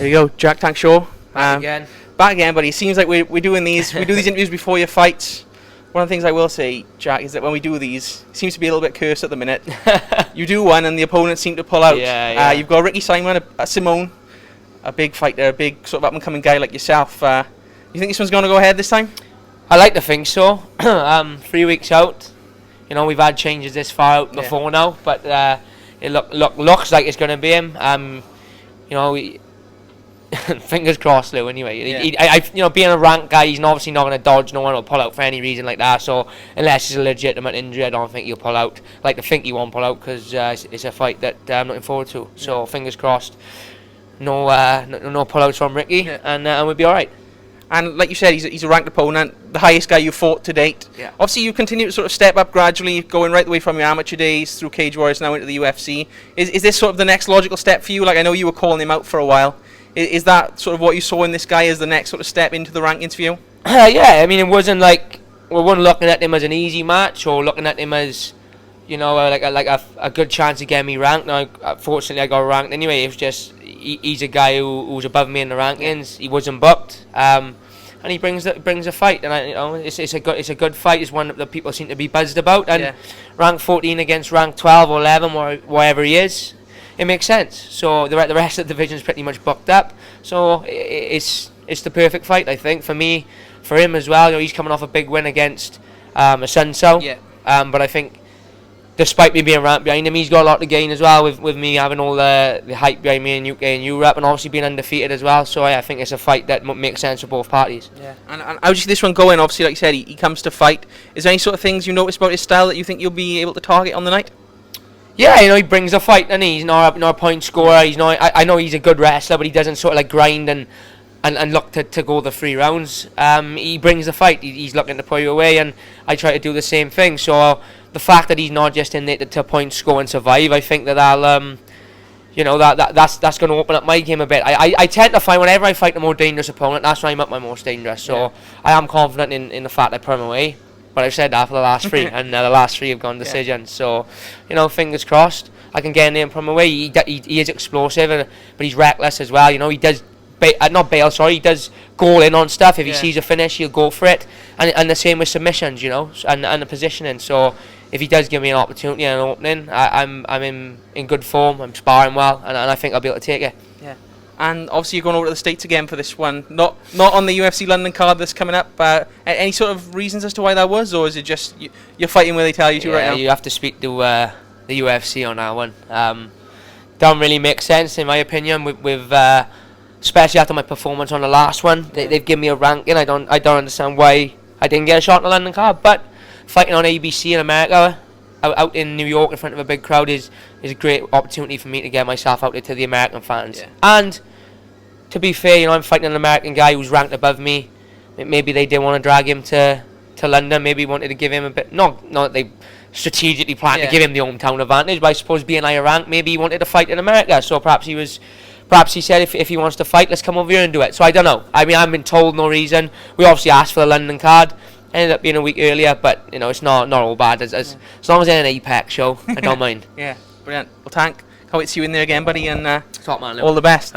we go, Jack Tank Show. Back again, but it seems like we're doing these. We do these interviews before your fights. One of the things I will say, Jack, is that when we do these, it seems to be a little bit cursed at the minute. You do one, and the opponents seem to pull out. You've got Ricky Simon, Simone, a big fighter, a big sort of up-and-coming guy like yourself. You think this one's going to go ahead this time? I like to think so. 3 weeks out. You know, we've had changes this far out before now, but it looks like it's going to be him. You know, fingers crossed, Lou. Anyway, being a ranked guy, he's obviously not going to dodge. No one will pull out for any reason like that. So unless it's a legitimate injury, I don't think he'll pull out. I like to think he won't pull out because it's a fight that I'm looking forward to. So fingers crossed, no pullouts from Ricky, and we'll be all right. And like you said, he's a ranked opponent, the highest guy you've fought to date. Yeah. Obviously, you continue to sort of step up gradually, going right the way from your amateur days through Cage Warriors now into the UFC. Is this sort of the next logical step for you? Like, I know you were calling him out for a while. Is that sort of what you saw in this guy as the next sort of step into the rankings for you? Yeah, I mean, it wasn't like we weren't looking at him as an easy match or looking at him as, you know, like a good chance to get me ranked. Now, fortunately, I got ranked anyway. It was just he's a guy who was above me in the rankings. He wasn't booked, and he brings a fight, and it's a good fight. It's one that people seem to be buzzed about. And rank 14 against rank 12 or 11, or wherever he is, it makes sense. So the rest of the division is pretty much booked up. So it's the perfect fight, I think, for me, for him as well. You know, he's coming off a big win against Sunso. But I think, despite me being ranked behind him, he's got a lot to gain as well with me having all the hype behind me in UK and Europe, and obviously being undefeated as well. So I think it's a fight that makes sense for both parties. Yeah. And how do you see this one going? Obviously, like you said, he comes to fight. Is there any sort of things you notice about his style that you think you'll be able to target on the night? Yeah, you know, he brings a fight, and he's not a point scorer. He's not. I know he's a good wrestler, but he doesn't sort of like grind and look to go the 3 rounds. He brings the fight. He's looking to pull you away, and I try to do the same thing. So the fact that he's not just in there to point score and survive, I think that's going to open up my game a bit. I tend to find whenever I fight a more dangerous opponent, that's when I'm at my most dangerous. So I am confident in the fact I put him away. But I've said that for the last 3, and the last 3 have gone decisions. So, you know, fingers crossed, I can get in there and put him away. He is explosive, but he's reckless as well. You know, he does he does go in on stuff. If he sees a finish, he'll go for it. And the same with submissions, you know, and the positioning. So if he does give me an opportunity and an opening, I'm in good form. I'm sparring well, and I think I'll be able to take it. Yeah. And obviously you're going over to the States again for this one. Not on the UFC London card that's coming up. Any sort of reasons as to why that was, or is it just you're fighting where they tell you to right now? You have to speak to the UFC on that one. Don't really make sense in my opinion with especially after my performance on the last one. They've given me a ranking. I don't understand why I didn't get a shot on the London card. But fighting on ABC in America, out in New York in front of a big crowd is a great opportunity for me to get myself out there to the American fans. And to be fair, you know, I'm fighting an American guy who's ranked above me. Maybe they didn't want to drag him to London. Maybe wanted to give him a bit. Not that they strategically planned to give him the hometown advantage. But I suppose being higher ranked, maybe he wanted to fight in America. So perhaps he said if he wants to fight, let's come over here and do it. So I don't know. I mean, I've been told no reason. We obviously asked for the London card. Ended up being a week earlier, but you know, it's not all bad. As long as it's an Apex show, I don't mind. Yeah, brilliant. Well, Tank, can't wait to see you in there again, buddy, and Top man, Lou. all the best.